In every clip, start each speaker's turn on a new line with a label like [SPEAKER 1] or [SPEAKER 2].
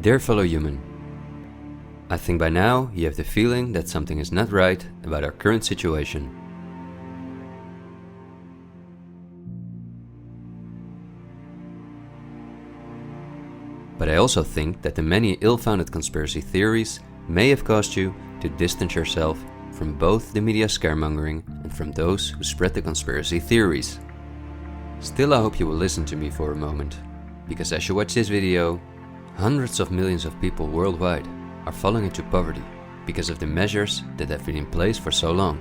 [SPEAKER 1] Dear fellow human, I think by now you have the feeling that something is not right about our current situation. But I also think that the many ill-founded conspiracy theories may have caused you to distance yourself from both the media scaremongering and from those who spread the conspiracy theories. Still, I hope you will listen to me for a moment, because as you watch this video, hundreds of millions of people worldwide are falling into poverty because of the measures that have been in place for so long.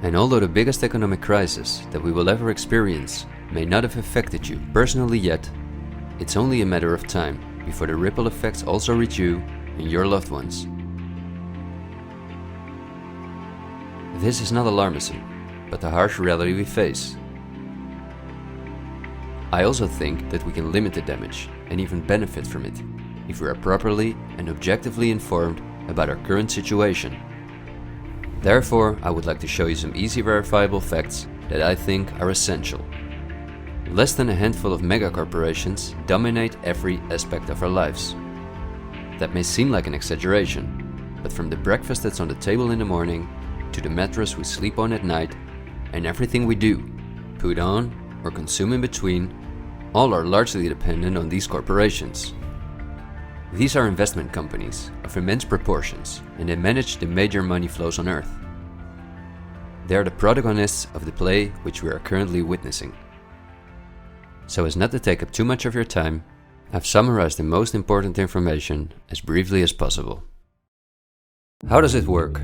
[SPEAKER 1] And although the biggest economic crisis that we will ever experience may not have affected you personally yet, it's only a matter of time before the ripple effects also reach you and your loved ones. This is not alarmism, but the harsh reality we face. I also think that we can limit the damage and even benefit from it if we are properly and objectively informed about our current situation. Therefore, I would like to show you some easy verifiable facts that I think are essential. Less than a handful of megacorporations dominate every aspect of our lives. That may seem like an exaggeration, but from the breakfast that's on the table in the morning, to the mattress we sleep on at night, and everything we do, put on, or consume in between, all are largely dependent on these corporations. These are investment companies of immense proportions, and they manage the major money flows on Earth. They are the protagonists of the play which we are currently witnessing. So as not to take up too much of your time, I've summarized the most important information as briefly as possible. How does it work?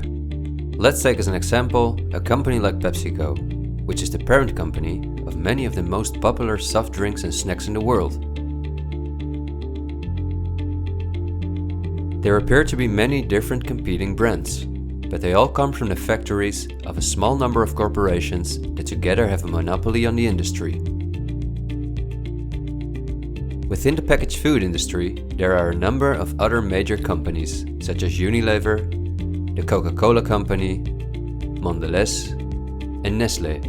[SPEAKER 1] Let's take as an example a company like PepsiCo, which is the parent company of many of the most popular soft drinks and snacks in the world. There appear to be many different competing brands, but they all come from the factories of a small number of corporations that together have a monopoly on the industry. Within the packaged food industry, there are a number of other major companies, such as Unilever, the Coca-Cola Company, Mondelez, and Nestlé.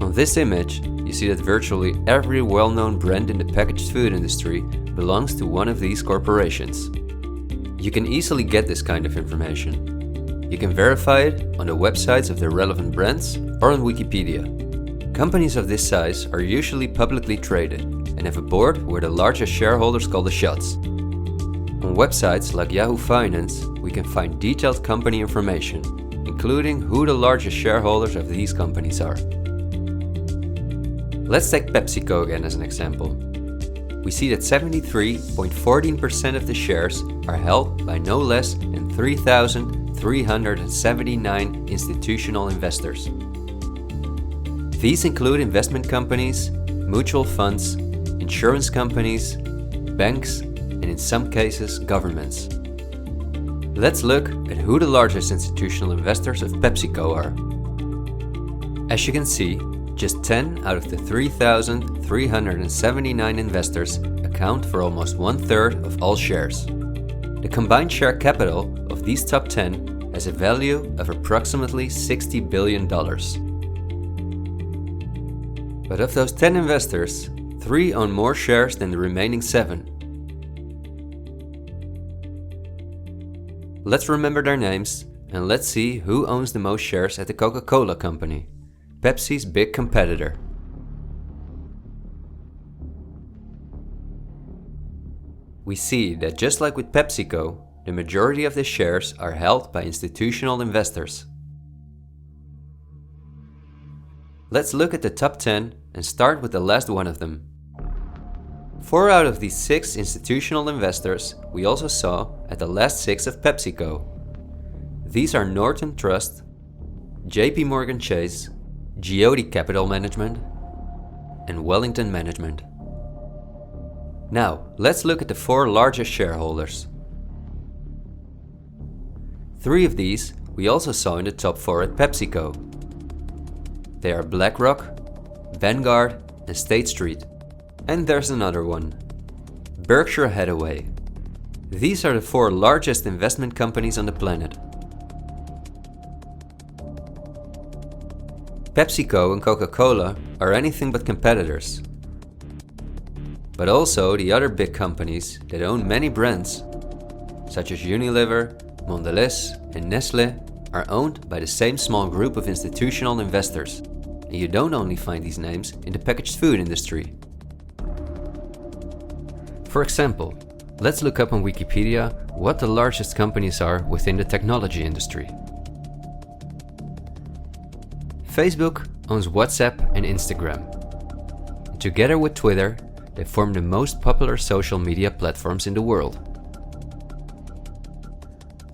[SPEAKER 1] On this image, you see that virtually every well-known brand in the packaged food industry belongs to one of these corporations. You can easily get this kind of information. You can verify it on the websites of the relevant brands or on Wikipedia. Companies of this size are usually publicly traded and have a board where the largest shareholders call the shots. On websites like Yahoo Finance, we can find detailed company information, including who the largest shareholders of these companies are. Let's take PepsiCo again as an example. We see that 73.14% of the shares are held by no less than 3,379 institutional investors. These include investment companies, mutual funds, insurance companies, banks, and in some cases, governments. Let's look at who the largest institutional investors of PepsiCo are. As you can see, just 10 out of the 3,379 investors account for almost 1/3 of all shares. The combined share capital of these top 10 has a value of approximately $60 billion. But of those 10 investors, 3 own more shares than the remaining 7. Let's remember their names and let's see who owns the most shares at the Coca-Cola Company, Pepsi's big competitor. We see that just like with PepsiCo, the majority of the shares are held by institutional investors. Let's look at the top 10 and start with the last one of them. 4 out of these 6 institutional investors we also saw at the last 6 of PepsiCo. These are Norton Trust, JP Morgan Chase, Gielen Capital Management, and Wellington Management. Now, let's look at the 4 largest shareholders. 3 of these we also saw in the top 4 at PepsiCo. They are BlackRock, Vanguard, and State Street. And there's another one, Berkshire Hathaway. These are the 4 largest investment companies on the planet. PepsiCo and Coca-Cola are anything but competitors. But also the other big companies that own many brands, such as Unilever, Mondelez and Nestlé, are owned by the same small group of institutional investors. And you don't only find these names in the packaged food industry. For example, let's look up on Wikipedia what the largest companies are within the technology industry. Facebook owns WhatsApp and Instagram. Together with Twitter, they form the most popular social media platforms in the world.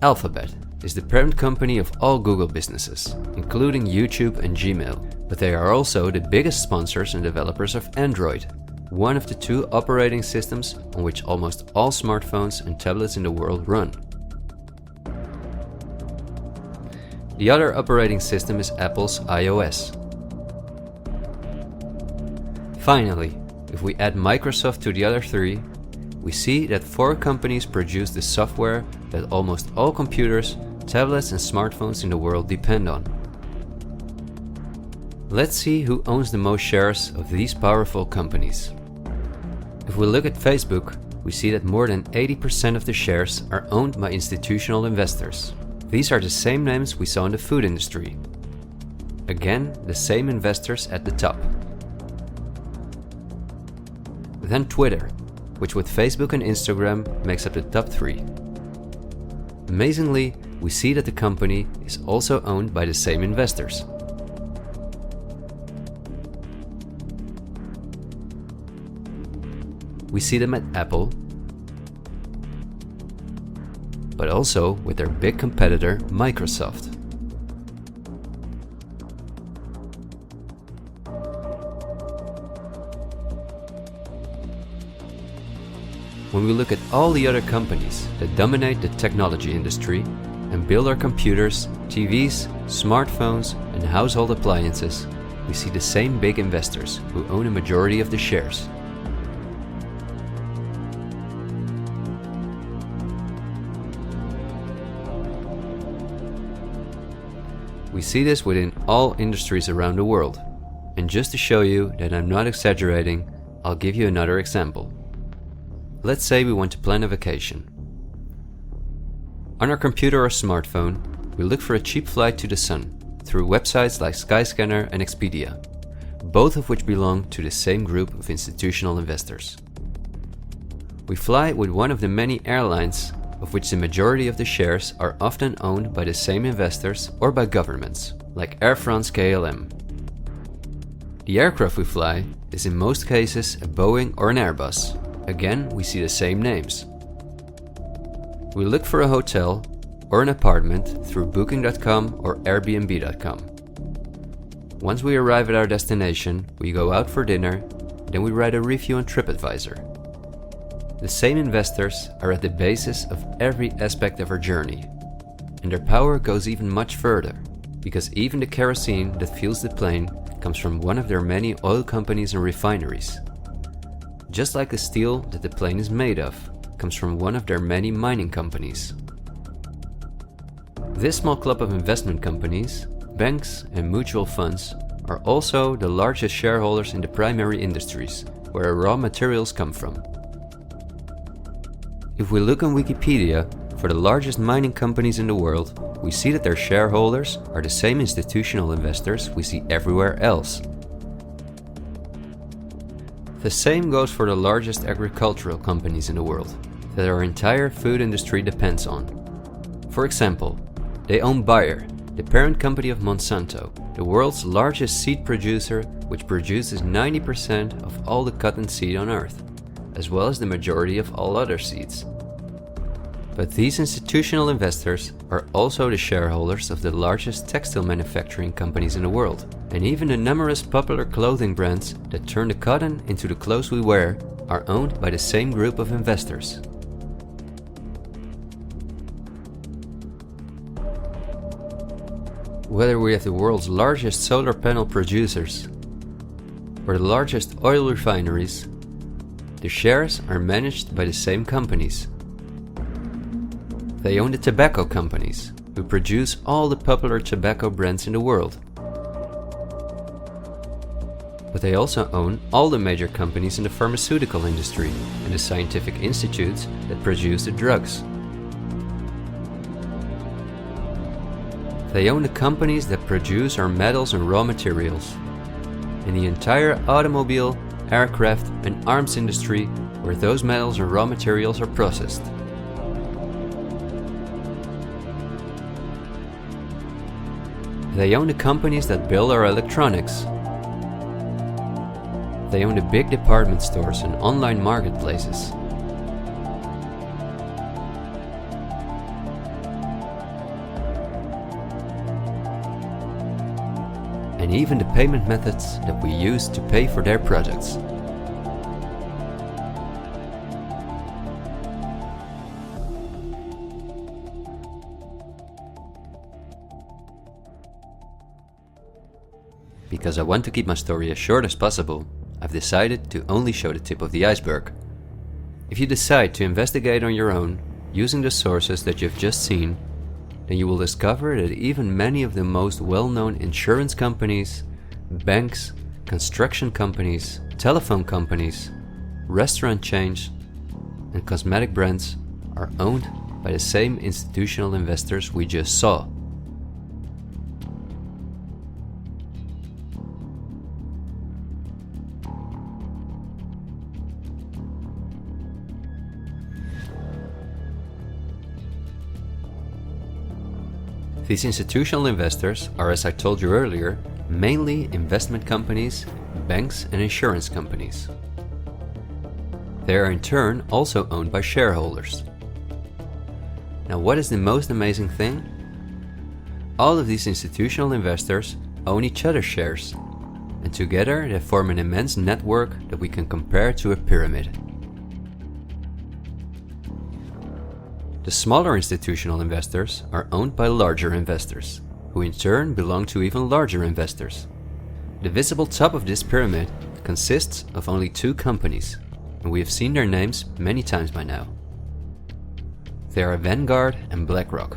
[SPEAKER 1] Alphabet is the parent company of all Google businesses, including YouTube and Gmail, but they are also the biggest sponsors and developers of Android, one of the two operating systems on which almost all smartphones and tablets in the world run. The other operating system is Apple's iOS. Finally, if we add Microsoft to the other three, we see that 4 companies produce the software that almost all computers, tablets and smartphones in the world depend on. Let's see who owns the most shares of these powerful companies. If we look at Facebook, we see that more than 80% of the shares are owned by institutional investors. These are the same names we saw in the food industry. Again, the same investors at the top. Then Twitter, which with Facebook and Instagram makes up the top 3. Amazingly, we see that the company is also owned by the same investors. We see them at Apple, but also with their big competitor Microsoft. When we look at all the other companies that dominate the technology industry and build our computers, TVs, smartphones and household appliances, we see the same big investors who own a majority of the shares. We see this within all industries around the world. And just to show you that I'm not exaggerating, I'll give you another example. Let's say we want to plan a vacation. On our computer or smartphone, we look for a cheap flight to the sun through websites like Skyscanner and Expedia, both of which belong to the same group of institutional investors. We fly with one of the many airlines, of which the majority of the shares are often owned by the same investors or by governments, like Air France-KLM. The aircraft we fly is in most cases a Boeing or an Airbus. Again, we see the same names. We look for a hotel or an apartment through Booking.com or Airbnb.com. Once we arrive at our destination, we go out for dinner, then we write a review on TripAdvisor. The same investors are at the basis of every aspect of our journey, and their power goes even much further, because even the kerosene that fuels the plane comes from one of their many oil companies and refineries. Just like the steel that the plane is made of comes from one of their many mining companies. This small club of investment companies, banks and mutual funds are also the largest shareholders in the primary industries, where our raw materials come from. If we look on Wikipedia for the largest mining companies in the world, we see that their shareholders are the same institutional investors we see everywhere else. The same goes for the largest agricultural companies in the world that our entire food industry depends on. For example, they own Bayer, the parent company of Monsanto, the world's largest seed producer, which produces 90% of all the cotton seed on Earth, as well as the majority of all other seeds. But these institutional investors are also the shareholders of the largest textile manufacturing companies in the world, and even the numerous popular clothing brands that turn the cotton into the clothes we wear are owned by the same group of investors. Whether we have the world's largest solar panel producers or the largest oil refineries, the shares are managed by the same companies. They own the tobacco companies, who produce all the popular tobacco brands in the world. But they also own all the major companies in the pharmaceutical industry and the scientific institutes that produce the drugs. They own the companies that produce our metals and raw materials, and the entire automobile, aircraft and arms industry where those metals and raw materials are processed. They own the companies that build our electronics. They own the big department stores and online marketplaces. And even the payment methods that we use to pay for their products. Because I want to keep my story as short as possible, I've decided to only show the tip of the iceberg. If you decide to investigate on your own, using the sources that you've just seen, then you will discover that even many of the most well-known insurance companies, banks, construction companies, telephone companies, restaurant chains, and cosmetic brands are owned by the same institutional investors we just saw. These institutional investors are, as I told you earlier, mainly investment companies, banks and insurance companies. They are in turn also owned by shareholders. Now, what is the most amazing thing? All of these institutional investors own each other's shares, and together they form an immense network that we can compare to a pyramid. The smaller institutional investors are owned by larger investors, who in turn belong to even larger investors. The visible top of this pyramid consists of only two companies, and we have seen their names many times by now. They are Vanguard and BlackRock.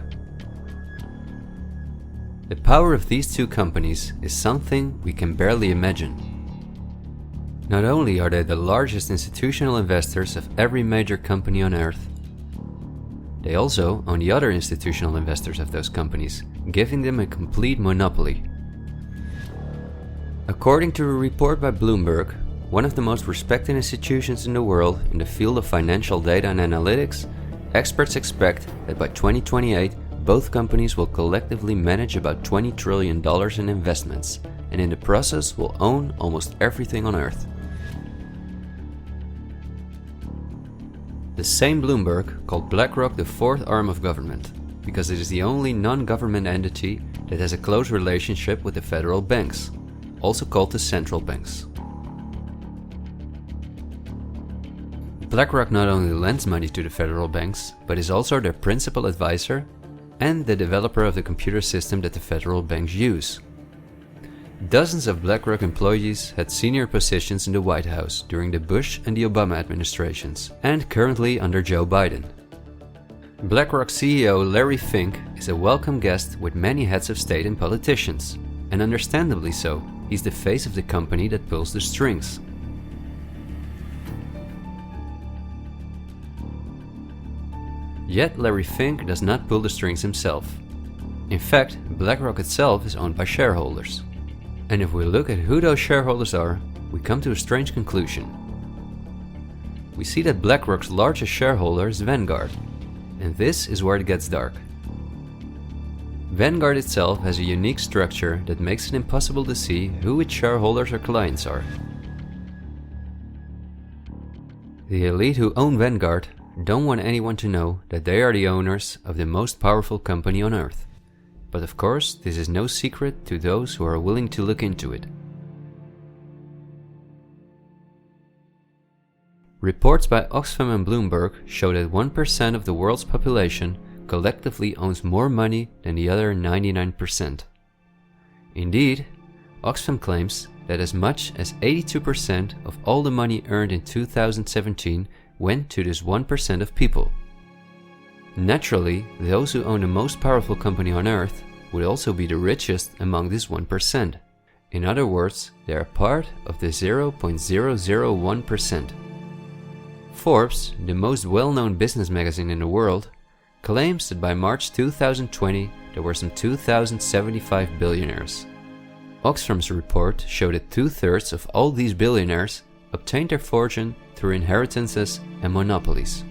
[SPEAKER 1] The power of these two companies is something we can barely imagine. Not only are they the largest institutional investors of every major company on Earth, they also own the other institutional investors of those companies, giving them a complete monopoly. According to a report by Bloomberg, one of the most respected institutions in the world in the field of financial data and analytics, experts expect that by 2028, both companies will collectively manage about $20 trillion in investments, and in the process will own almost everything on Earth. The same Bloomberg called BlackRock the fourth arm of government, because it is the only non-government entity that has a close relationship with the federal banks, also called the central banks. BlackRock not only lends money to the federal banks, but is also their principal advisor and the developer of the computer system that the federal banks use. Dozens of BlackRock employees had senior positions in the White House during the Bush and the Obama administrations, and currently under Joe Biden. BlackRock CEO Larry Fink is a welcome guest with many heads of state and politicians, and understandably so. He's the face of the company that pulls the strings. Yet Larry Fink does not pull the strings himself. In fact, BlackRock itself is owned by shareholders. And if we look at who those shareholders are, we come to a strange conclusion. We see that BlackRock's largest shareholder is Vanguard, and this is where it gets dark. Vanguard itself has a unique structure that makes it impossible to see who its shareholders or clients are. The elite who own Vanguard don't want anyone to know that they are the owners of the most powerful company on Earth. But of course, this is no secret to those who are willing to look into it. Reports by Oxfam and Bloomberg show that 1% of the world's population collectively owns more money than the other 99%. Indeed, Oxfam claims that as much as 82% of all the money earned in 2017 went to this 1% of people. Naturally, those who own the most powerful company on Earth would also be the richest among this 1%. In other words, they are part of the 0.001%. Forbes, the most well-known business magazine in the world, claims that by March 2020 there were some 2,075 billionaires. Oxfam's report showed that 2/3 of all these billionaires obtained their fortune through inheritances and monopolies.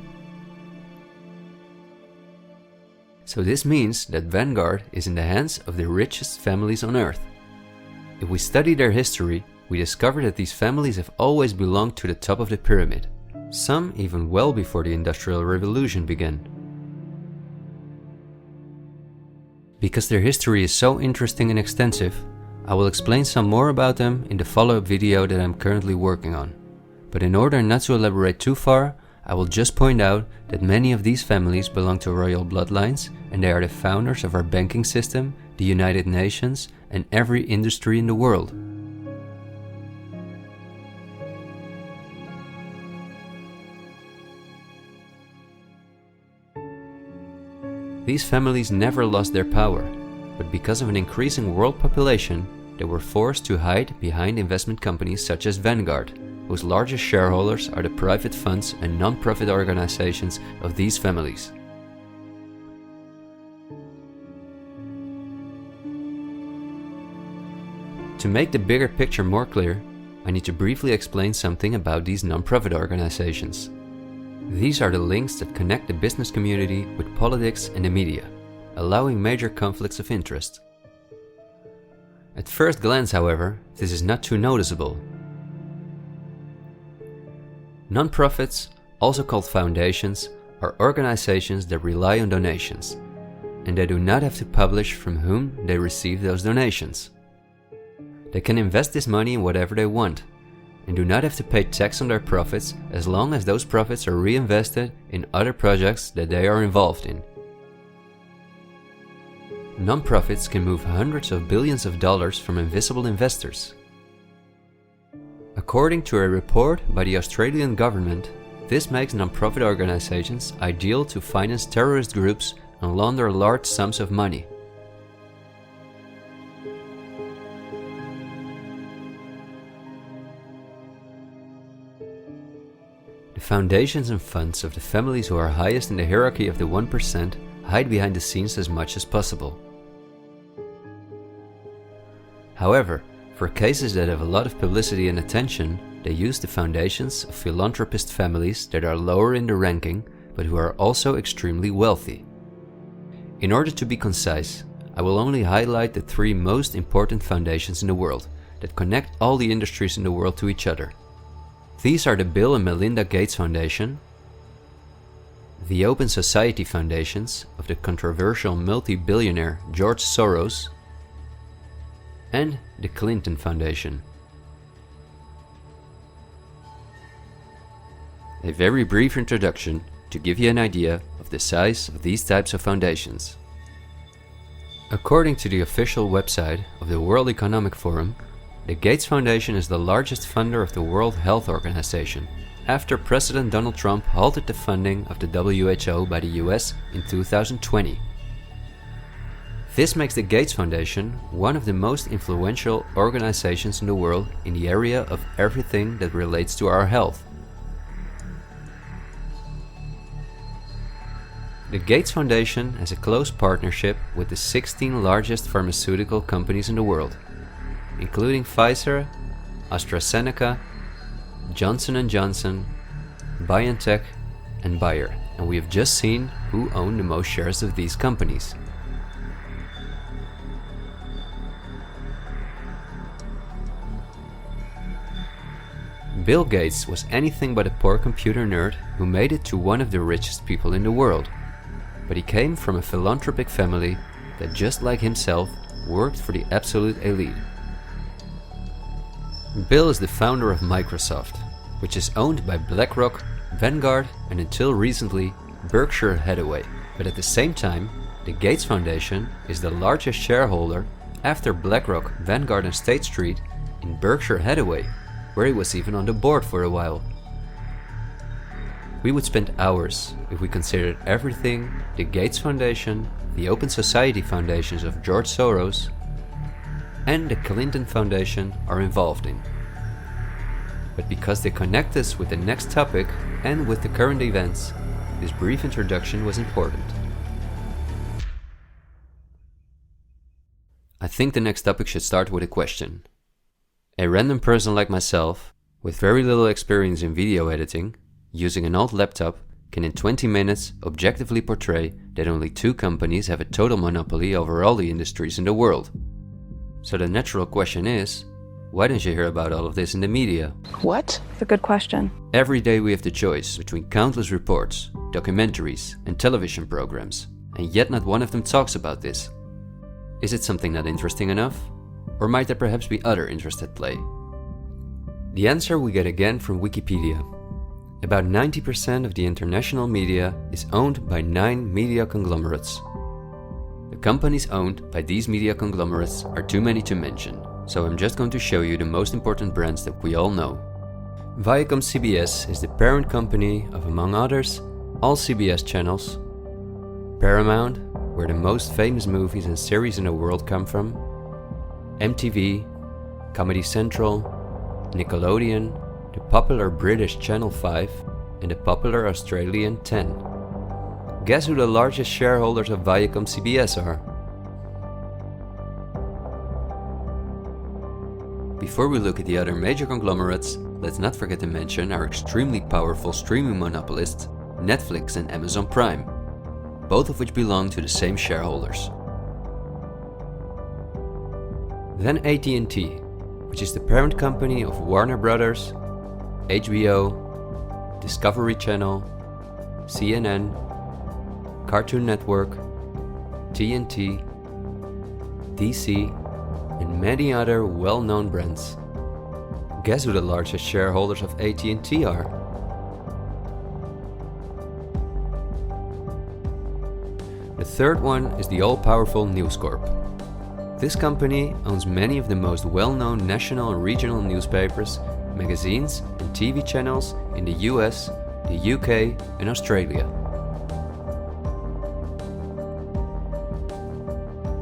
[SPEAKER 1] So this means that Vanguard is in the hands of the richest families on earth. If we study their history, we discover that these families have always belonged to the top of the pyramid, some even well before the Industrial Revolution began. Because their history is so interesting and extensive, I will explain some more about them in the follow-up video that I'm currently working on. But in order not to elaborate too far, I will just point out that many of these families belong to royal bloodlines, and they are the founders of our banking system, the United Nations, and every industry in the world. These families never lost their power, but because of an increasing world population, they were forced to hide behind investment companies such as Vanguard, whose largest shareholders are the private funds and non-profit organizations of these families. To make the bigger picture more clear, I need to briefly explain something about these non-profit organizations. These are the links that connect the business community with politics and the media, allowing major conflicts of interest. At first glance, however, this is not too noticeable. Non-profits, also called foundations, are organizations that rely on donations, and they do not have to publish from whom they receive those donations. They can invest this money in whatever they want, and do not have to pay tax on their profits as long as those profits are reinvested in other projects that they are involved in. Non-profits can move hundreds of billions of dollars from invisible investors. According to a report by the Australian government, this makes non-profit organizations ideal to finance terrorist groups and launder large sums of money. The foundations and funds of the families who are highest in the hierarchy of the 1% hide behind the scenes as much as possible. However, for cases that have a lot of publicity and attention, they use the foundations of philanthropist families that are lower in the ranking, but who are also extremely wealthy. In order to be concise, I will only highlight the 3 most important foundations in the world that connect all the industries in the world to each other. These are the Bill and Melinda Gates Foundation, the Open Society Foundations of the controversial multi-billionaire George Soros, and the Clinton Foundation. A very brief introduction to give you an idea of the size of these types of foundations. According to the official website of the World Economic Forum, the Gates Foundation is the largest funder of the World Health Organization, after President Donald Trump halted the funding of the WHO by the US in 2020. This makes the Gates Foundation one of the most influential organizations in the world in the area of everything that relates to our health. The Gates Foundation has a close partnership with the 16 largest pharmaceutical companies in the world, including Pfizer, AstraZeneca, Johnson & Johnson, BioNTech, and Bayer, and we have just seen who own the most shares of these companies. Bill Gates was anything but a poor computer nerd who made it to one of the richest people in the world, but he came from a philanthropic family that, just like himself, worked for the absolute elite. Bill is the founder of Microsoft, which is owned by BlackRock, Vanguard, and until recently, Berkshire Hathaway. But at the same time, the Gates Foundation is the largest shareholder after BlackRock, Vanguard, and State Street in Berkshire Hathaway, where he was even on the board for a while. We would spend hours if we considered everything the Gates Foundation, the Open Society Foundations of George Soros, and the Clinton Foundation are involved in. But because they connect us with the next topic and with the current events, this brief introduction was important. I think the next topic should start with a question. A random person like myself, with very little experience in video editing, using an old laptop, can in 20 minutes objectively portray that only 2 companies have a total monopoly over all the industries in the world. So the natural question is, why don't you hear about all of this in the media?
[SPEAKER 2] What? It's a good question.
[SPEAKER 1] Every day we have the choice between countless reports, documentaries, and television programs, and yet not one of them talks about this. Is it something not interesting enough? Or might there perhaps be other interests at play? The answer we get again from Wikipedia. About 90% of the international media is owned by 9 media conglomerates. The companies owned by these media conglomerates are too many to mention, so I'm just going to show you the most important brands that we all know. Viacom CBS is the parent company of, among others, all CBS channels, Paramount, where the most famous movies and series in the world come from, MTV, Comedy Central, Nickelodeon, the popular British Channel 5, and the popular Australian 10. Guess who the largest shareholders of Viacom CBS are? Before we look at the other major conglomerates, let's not forget to mention our extremely powerful streaming monopolists, Netflix and Amazon Prime, both of which belong to the same shareholders. Then AT&T, which is the parent company of Warner Brothers, HBO, Discovery Channel, CNN, Cartoon Network, TNT, DC, and many other well-known brands. Guess who the largest shareholders of AT&T are? The third one is the all-powerful News Corp. This company owns many of the most well-known national and regional newspapers, magazines, and TV channels in the US, the UK, and Australia.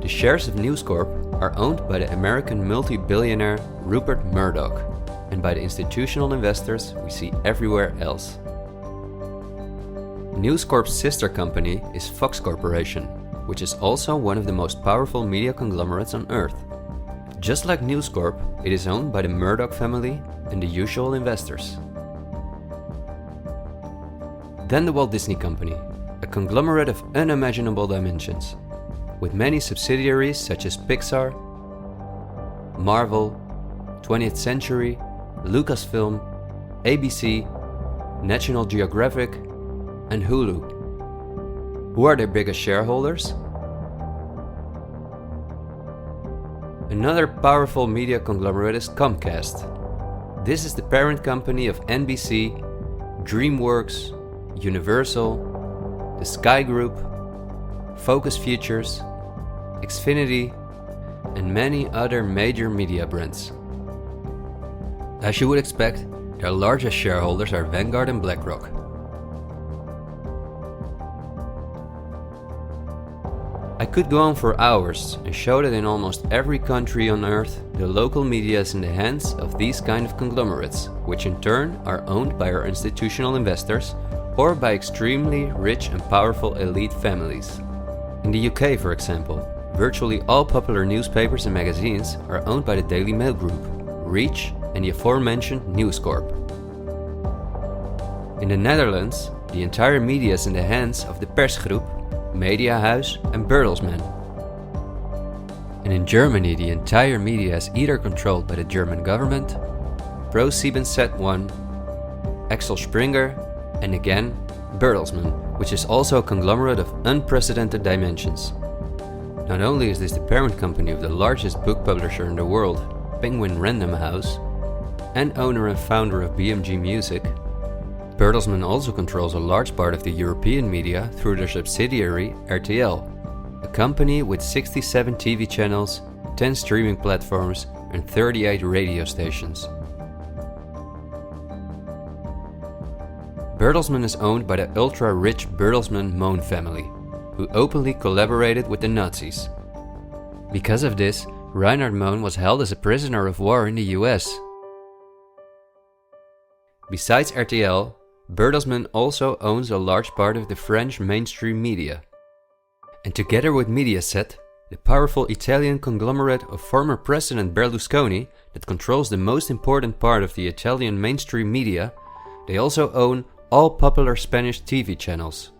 [SPEAKER 1] The shares of News Corp are owned by the American multi-billionaire Rupert Murdoch and by the institutional investors we see everywhere else. News Corp's sister company is Fox Corporation, which is also one of the most powerful media conglomerates on Earth. Just like News Corp, it is owned by the Murdoch family and the usual investors. Then the Walt Disney Company, a conglomerate of unimaginable dimensions, with many subsidiaries such as Pixar, Marvel, 20th Century, Lucasfilm, ABC, National Geographic, and Hulu. Who are their biggest shareholders? Another powerful media conglomerate is Comcast. This is the parent company of NBC, DreamWorks, Universal, the Sky Group, Focus Features, Xfinity, and many other major media brands. As you would expect, their largest shareholders are Vanguard and BlackRock. I could go on for hours and show that in almost every country on Earth, the local media is in the hands of these kind of conglomerates, which in turn are owned by our institutional investors or by extremely rich and powerful elite families. In the UK, for example, virtually all popular newspapers and magazines are owned by the Daily Mail Group, Reach, and the aforementioned News Corp. In the Netherlands, the entire media is in the hands of the Persgroep, Mediahuis, and Bertelsmann. And in Germany, the entire media is either controlled by the German government, ProSiebenSat.1, Axel Springer, and again, Bertelsmann, which is also a conglomerate of unprecedented dimensions. Not only is this the parent company of the largest book publisher in the world, Penguin Random House, and owner and founder of BMG Music, Bertelsmann also controls a large part of the European media through their subsidiary RTL, a company with 67 TV channels, 10 streaming platforms, and 38 radio stations. Bertelsmann is owned by the ultra-rich Bertelsmann-Mohn family, who openly collaborated with the Nazis. Because of this, Reinhard Mohn was held as a prisoner of war in the US. Besides RTL, Bertelsmann also owns a large part of the French mainstream media. And together with Mediaset, the powerful Italian conglomerate of former President Berlusconi that controls the most important part of the Italian mainstream media, they also own all popular Spanish TV channels.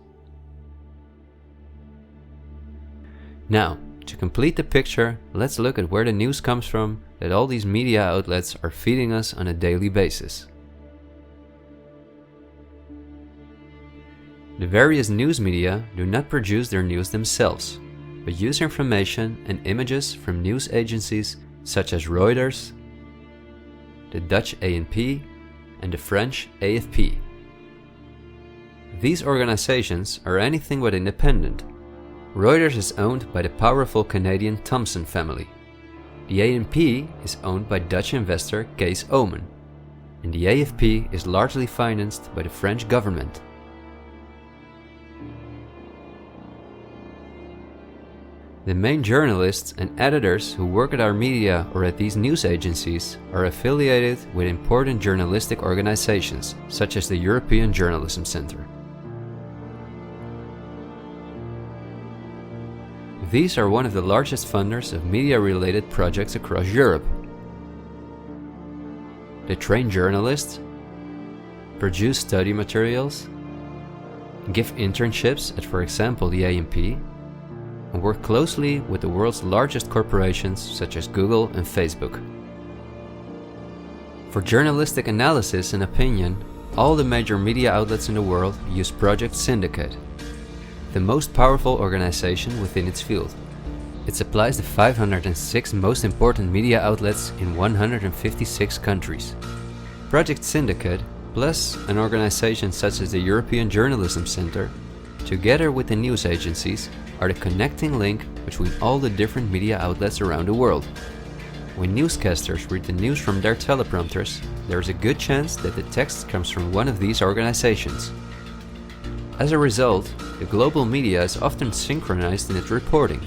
[SPEAKER 1] Now, to complete the picture, let's look at where the news comes from that all these media outlets are feeding us on a daily basis. The various news media do not produce their news themselves, but use information and images from news agencies such as Reuters, the Dutch ANP, and the French AFP. These organizations are anything but independent. Reuters is owned by the powerful Canadian Thomson family. The ANP is owned by Dutch investor Kees Omen, and the AFP is largely financed by the French government. The main journalists and editors who work at our media or at these news agencies are affiliated with important journalistic organizations, such as the European Journalism Center. These are one of the largest funders of media-related projects across Europe. They train journalists, produce study materials, give internships at, for example, the ANP, and work closely with the world's largest corporations such as Google and Facebook. For journalistic analysis and opinion, all the major media outlets in the world use Project Syndicate, the most powerful organization within its field. It supplies the 506 most important media outlets in 156 countries. Project Syndicate, plus an organization such as the European Journalism Center, together with the news agencies, are the connecting link between all the different media outlets around the world. When newscasters read the news from their teleprompters, there is a good chance that the text comes from one of these organizations. As a result, the global media is often synchronized in its reporting.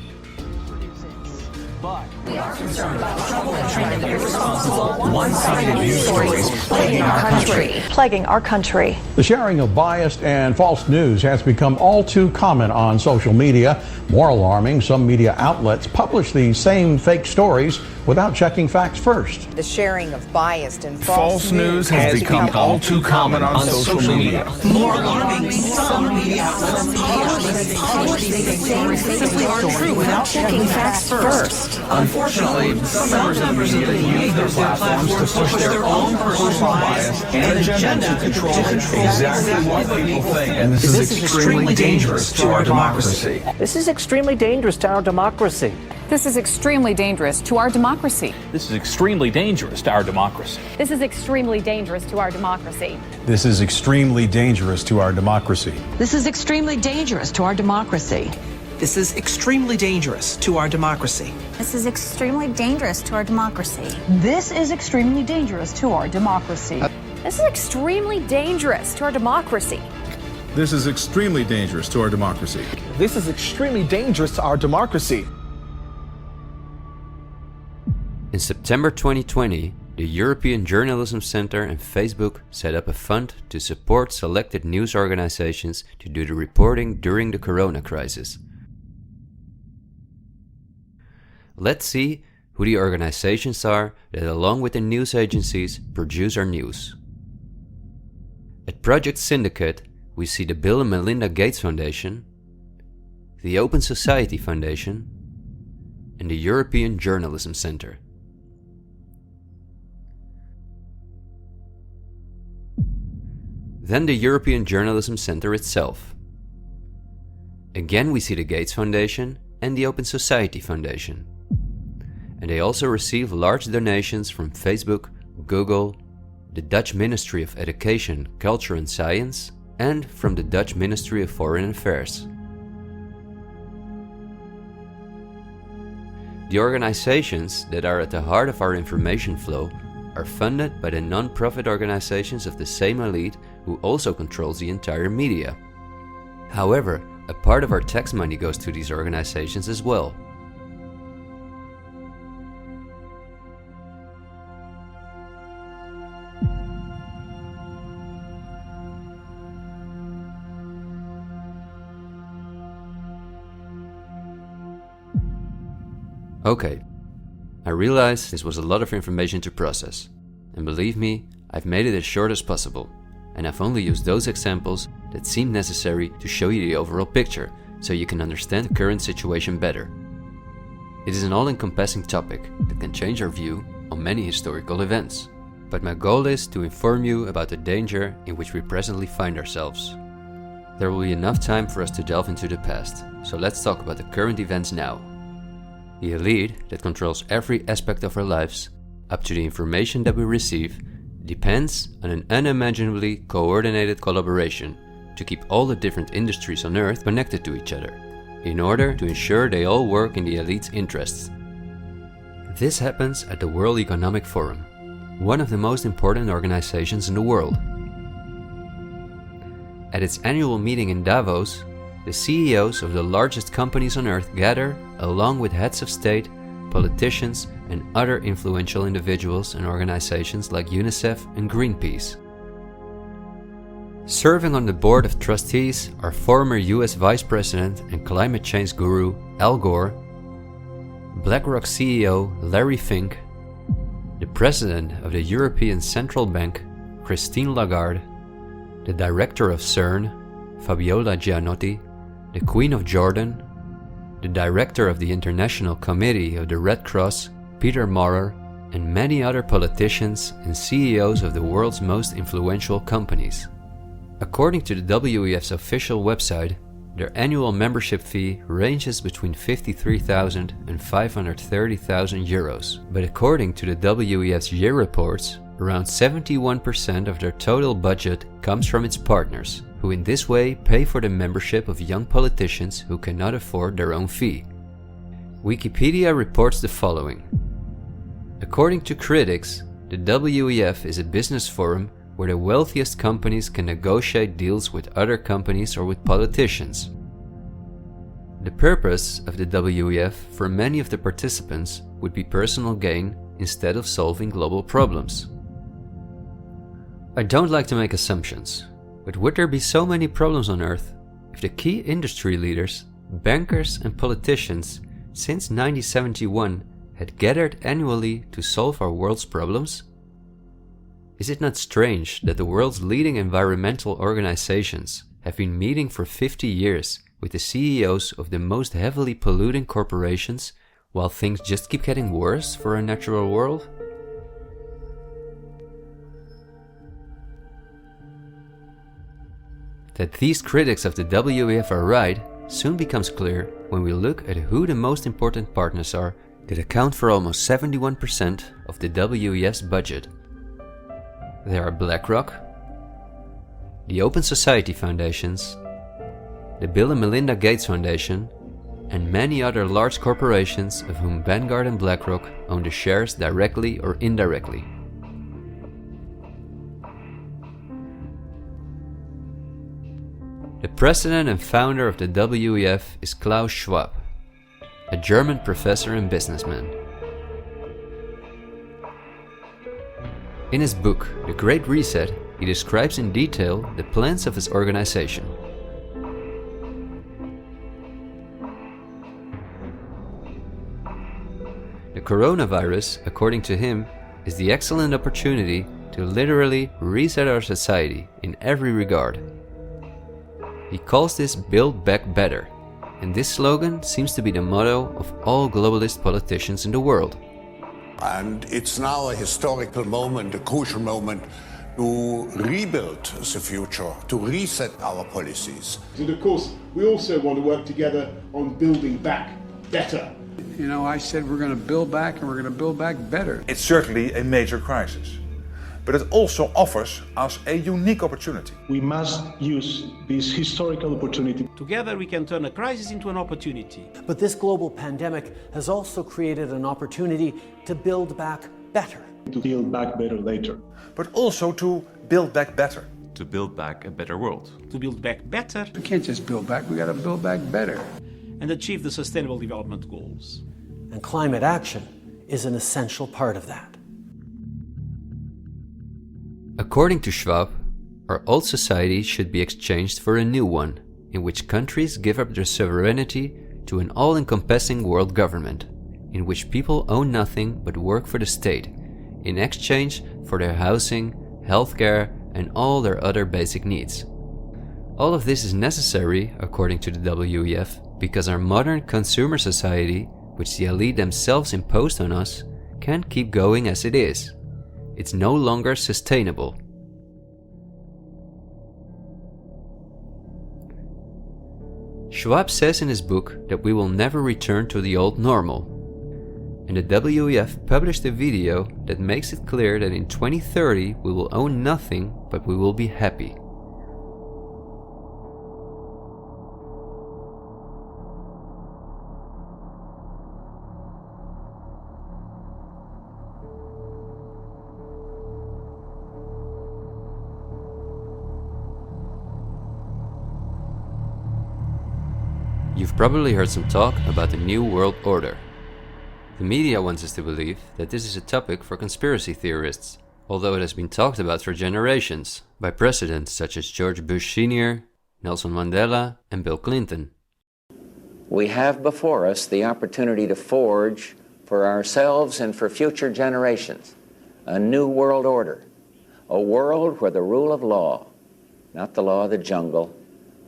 [SPEAKER 3] But we are concerned about the trouble and trend of irresponsible, one-sided news stories plaguing our country.
[SPEAKER 4] The sharing of biased and false news has become all too common on social media. More alarming, some media outlets publish these same fake stories without checking facts first.
[SPEAKER 5] The sharing of biased and false
[SPEAKER 6] news has become all too common on social media.
[SPEAKER 3] More alarming, some media outlets publish these same simply aren't true without checking facts first.
[SPEAKER 6] Unfortunately, some members of the media use their platforms to push their own personal bias and agenda to control exactly what people think. And this is extremely dangerous to our democracy.
[SPEAKER 7] This is extremely dangerous to our democracy.
[SPEAKER 8] This is extremely dangerous to our democracy.
[SPEAKER 9] This is extremely dangerous to our democracy.
[SPEAKER 8] This is extremely dangerous to our democracy.
[SPEAKER 10] This is extremely dangerous to our democracy.
[SPEAKER 11] This is extremely dangerous to our democracy.
[SPEAKER 12] This is extremely dangerous to our democracy.
[SPEAKER 13] This is extremely dangerous to our democracy.
[SPEAKER 14] This is extremely dangerous to our democracy.
[SPEAKER 15] This is extremely dangerous to our democracy.
[SPEAKER 16] This is extremely dangerous to our democracy.
[SPEAKER 17] This is extremely dangerous to our democracy.
[SPEAKER 1] In September 2020, the European Journalism Center and Facebook set up a fund to support selected news organizations to do the reporting during the corona crisis. Let's see who the organizations are that, along with the news agencies, produce our news. At Project Syndicate, we see the Bill and Melinda Gates Foundation, the Open Society Foundation, and the European Journalism Center. Then the European Journalism Center itself. Again we see the Gates Foundation and the Open Society Foundation. And they also receive large donations from Facebook, Google, the Dutch Ministry of Education, Culture and Science, and from the Dutch Ministry of Foreign Affairs. The organizations that are at the heart of our information flow are funded by the non-profit organizations of the same elite who also controls the entire media. However, a part of our tax money goes to these organizations as well. Okay, I realize this was a lot of information to process, and believe me, I've made it as short as possible, and I've only used those examples that seem necessary to show you the overall picture, so you can understand the current situation better. It is an all-encompassing topic that can change our view on many historical events, but my goal is to inform you about the danger in which we presently find ourselves. There will be enough time for us to delve into the past, so let's talk about the current events now. The elite that controls every aspect of our lives, up to the information that we receive, depends on an unimaginably coordinated collaboration to keep all the different industries on Earth connected to each other, in order to ensure they all work in the elite's interests. This happens at the World Economic Forum, one of the most important organizations in the world. At its annual meeting in Davos, the CEOs of the largest companies on Earth gather along with heads of state, politicians, and other influential individuals and organizations like UNICEF and Greenpeace. Serving on the board of trustees are former US Vice President and climate change guru Al Gore, BlackRock CEO Larry Fink, the President of the European Central Bank Christine Lagarde, the Director of CERN Fabiola Gianotti, the Queen of Jordan, the Director of the International Committee of the Red Cross Peter Maurer, and many other politicians and CEOs of the world's most influential companies. According to the WEF's official website, their annual membership fee ranges between 53,000 and 530,000 euros. But according to the WEF's year reports, around 71% of their total budget comes from its partners, who in this way pay for the membership of young politicians who cannot afford their own fee. Wikipedia reports the following. According to critics, the WEF is a business forum where the wealthiest companies can negotiate deals with other companies or with politicians. The purpose of the WEF for many of the participants would be personal gain instead of solving global problems. I don't like to make assumptions, but would there be so many problems on Earth if the key industry leaders, bankers and politicians since 1971 had gathered annually to solve our world's problems? Is it not strange that the world's leading environmental organizations have been meeting for 50 years with the CEOs of the most heavily polluting corporations while things just keep getting worse for our natural world? That these critics of the WEF are right soon becomes clear when we look at who the most important partners are that account for almost 71% of the WEF's budget. There are BlackRock, the Open Society Foundations, the Bill and Melinda Gates Foundation, and many other large corporations of whom Vanguard and BlackRock own the shares directly or indirectly. The president and founder of the WEF is Klaus Schwab, a German professor and businessman. In his book, The Great Reset, he describes in detail the plans of his organization. The coronavirus, according to him, is the excellent opportunity to literally reset our society in every regard. He calls this Build Back Better, and this slogan seems to be the motto of all globalist politicians in the world.
[SPEAKER 18] And it's now a historical moment, a crucial moment, to rebuild the future, to reset our policies.
[SPEAKER 19] And of course, we also want to work together on building back better.
[SPEAKER 20] You know, I said we're going to build back and we're going to build back better.
[SPEAKER 6] It's certainly a major crisis, but it also offers us a unique opportunity.
[SPEAKER 19] We must use this historical opportunity.
[SPEAKER 21] Together we can turn a crisis into an opportunity.
[SPEAKER 7] But this global pandemic has also created an opportunity to build back better.
[SPEAKER 19] To build back better later.
[SPEAKER 6] But also to build back better.
[SPEAKER 9] To build back a better world.
[SPEAKER 21] To build back better.
[SPEAKER 20] We can't just build back, we got to build back better.
[SPEAKER 21] And achieve the Sustainable Development Goals.
[SPEAKER 7] And climate action is an essential part of that.
[SPEAKER 1] According to Schwab, our old society should be exchanged for a new one, in which countries give up their sovereignty to an all-encompassing world government, in which people own nothing but work for the state, in exchange for their housing, healthcare, and all their other basic needs. All of this is necessary, according to the WEF, because our modern consumer society, which the elite themselves imposed on us, can't keep going as it is. It's no longer sustainable. Schwab says in his book that we will never return to the old normal. And the WEF published a video that makes it clear that in 2030 we will own nothing, but we will be happy. You've probably heard some talk about the New World Order. The media wants us to believe that this is a topic for conspiracy theorists, although it has been talked about for generations by presidents such as George Bush Sr., Nelson Mandela, and Bill Clinton.
[SPEAKER 2] We have before us the opportunity to forge for ourselves and for future generations a new world order, a world where the rule of law, not the law of the jungle,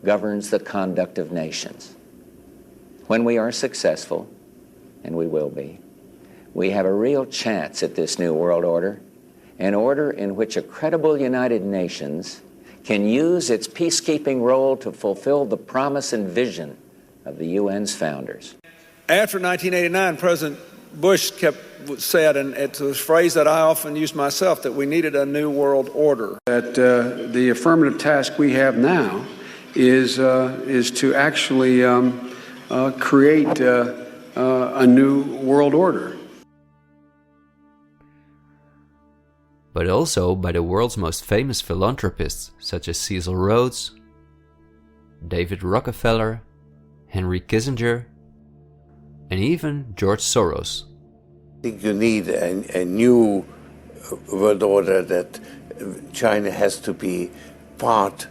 [SPEAKER 2] governs the conduct of nations. When we are successful, and we will be, we have a real chance at this new world order, an order in which a credible United Nations can use its peacekeeping role to fulfill the promise and vision of the UN's founders.
[SPEAKER 20] After 1989, President Bush said, and it's a phrase that I often use myself, that we needed a new world order.
[SPEAKER 22] That the affirmative task we have now is to actually create a new world order.
[SPEAKER 1] But also by the world's most famous philanthropists such as Cecil Rhodes, David Rockefeller, Henry Kissinger, and even George Soros.
[SPEAKER 23] I think you need a new world order, that China has to be part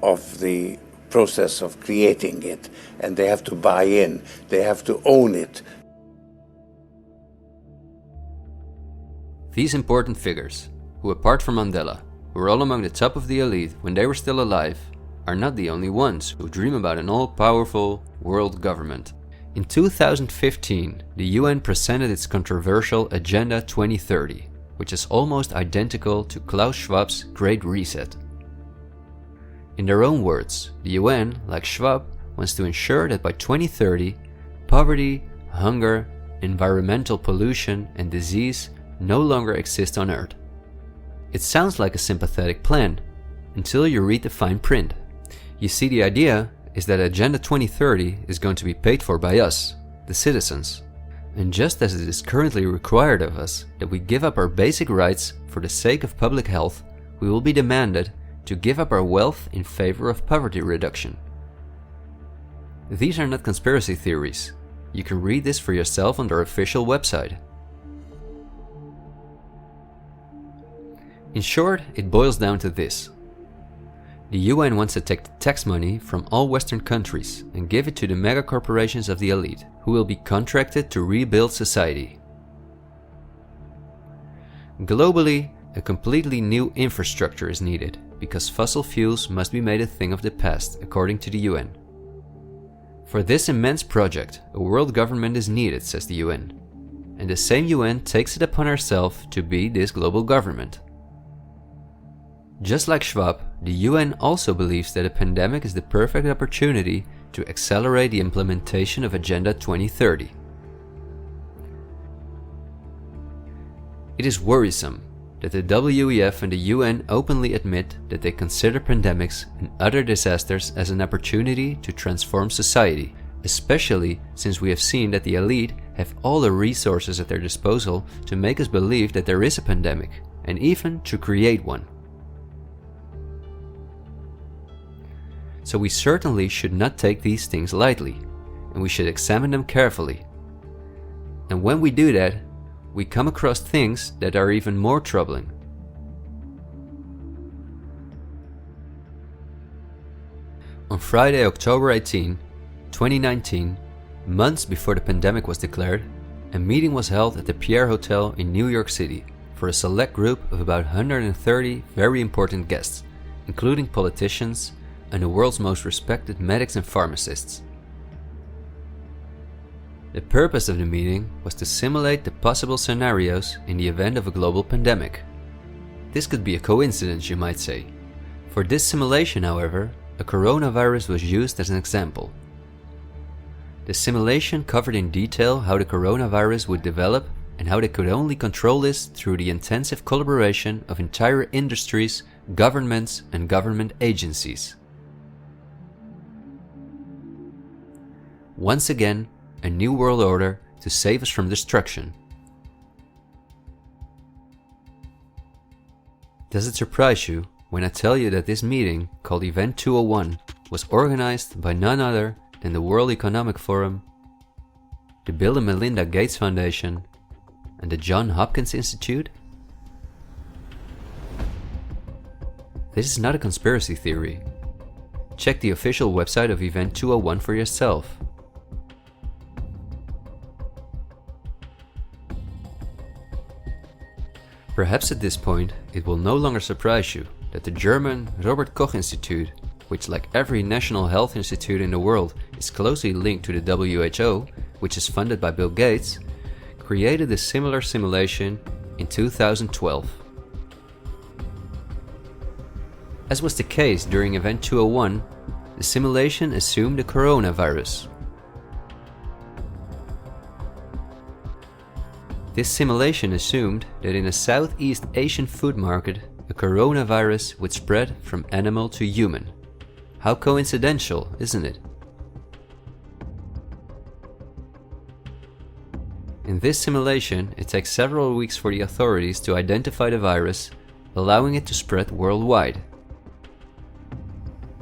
[SPEAKER 23] of the process of creating it, and they have to buy in, they have to own it.
[SPEAKER 1] These important figures, who apart from Mandela, were all among the top of the elite when they were still alive, are not the only ones who dream about an all-powerful world government. In 2015, the UN presented its controversial Agenda 2030, which is almost identical to Klaus Schwab's Great Reset. In their own words, the UN, like Schwab, wants to ensure that by 2030, poverty, hunger, environmental pollution, and disease no longer exist on Earth. It sounds like a sympathetic plan, until you read the fine print. You see, the idea is that Agenda 2030 is going to be paid for by us, the citizens. And just as it is currently required of us that we give up our basic rights for the sake of public health, we will be demanded to give up our wealth in favor of poverty reduction. These are not conspiracy theories. You can read this for yourself on their official website. In short, it boils down to this. The UN wants to take the tax money from all Western countries and give it to the megacorporations of the elite, who will be contracted to rebuild society. Globally, a completely new infrastructure is needed, because fossil fuels must be made a thing of the past, according to the UN. For this immense project, a world government is needed, says the UN. And the same UN takes it upon herself to be this global government. Just like Schwab, the UN also believes that a pandemic is the perfect opportunity to accelerate the implementation of Agenda 2030. It is worrisome that the WEF and the UN openly admit that they consider pandemics and other disasters as an opportunity to transform society, especially since we have seen that the elite have all the resources at their disposal to make us believe that there is a pandemic, and even to create one. So we certainly should not take these things lightly, and we should examine them carefully. And when we do that, we come across things that are even more troubling. On Friday, October 18, 2019, months before the pandemic was declared, a meeting was held at the Pierre Hotel in New York City for a select group of about 130 very important guests, including politicians and the world's most respected medics and pharmacists. The purpose of the meeting was to simulate the possible scenarios in the event of a global pandemic. This could be a coincidence, you might say. For this simulation, however, a coronavirus was used as an example. The simulation covered in detail how the coronavirus would develop and how they could only control this through the intensive collaboration of entire industries, governments, and government agencies. Once again, a new world order to save us from destruction. Does it surprise you when I tell you that this meeting, called Event 201, was organized by none other than the World Economic Forum, the Bill and Melinda Gates Foundation, and the Johns Hopkins Institute? This is not a conspiracy theory. Check the official website of Event 201 for yourself. Perhaps at this point, it will no longer surprise you that the German Robert Koch Institute, which like every national health institute in the world is closely linked to the WHO, which is funded by Bill Gates, created a similar simulation in 2012. As was the case during Event 201, the simulation assumed the coronavirus. This simulation assumed that in a Southeast Asian food market, a coronavirus would spread from animal to human. How coincidental, isn't it? In this simulation, it takes several weeks for the authorities to identify the virus, allowing it to spread worldwide.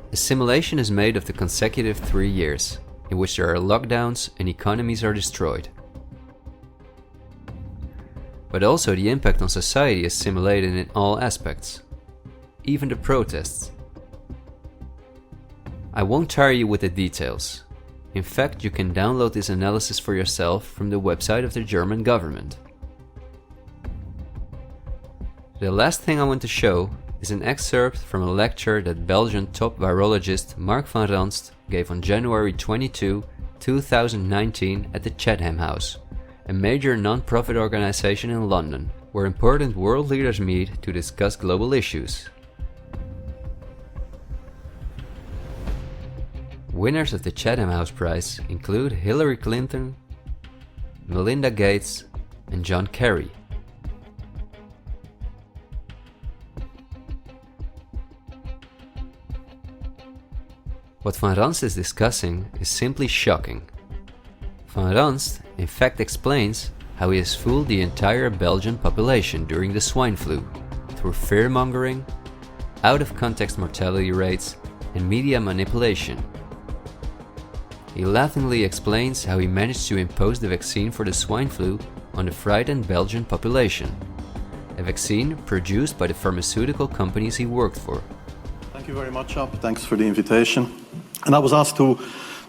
[SPEAKER 1] The simulation is made of the consecutive 3 years, in which there are lockdowns and economies are destroyed. But also the impact on society is simulated in all aspects, even the protests. I won't tire you with the details. In fact, you can download this analysis for yourself from the website of the German government. The last thing I want to show is an excerpt from a lecture that Belgian top virologist Mark van Ranst gave on January 22, 2019 at the Chatham House, a major non-profit organization in London, where important world leaders meet to discuss global issues. Winners of the Chatham House Prize include Hillary Clinton, Melinda Gates, and John Kerry. What Van Ranst is discussing is simply shocking. Van Ranst in fact explains how he has fooled the entire Belgian population during the swine flu through fear-mongering, out-of-context mortality rates, and media manipulation. He laughingly explains how he managed to impose the vaccine for the swine flu on the frightened Belgian population, a vaccine produced by the pharmaceutical companies he worked for.
[SPEAKER 3] Thank you very much, Ab. Thanks for the invitation. And I was asked to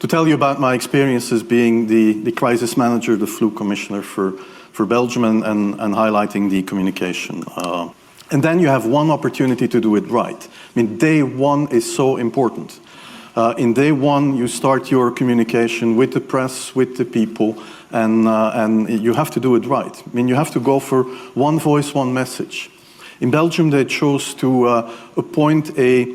[SPEAKER 3] tell you about my experiences being the crisis manager, the flu commissioner for Belgium, and highlighting the communication. And then you have one opportunity to do it right. I mean, day one is so important. In day one, you start your communication with the press, with the people, and you have to do it right. I mean, you have to go for one voice, one message. In Belgium, they chose to appoint a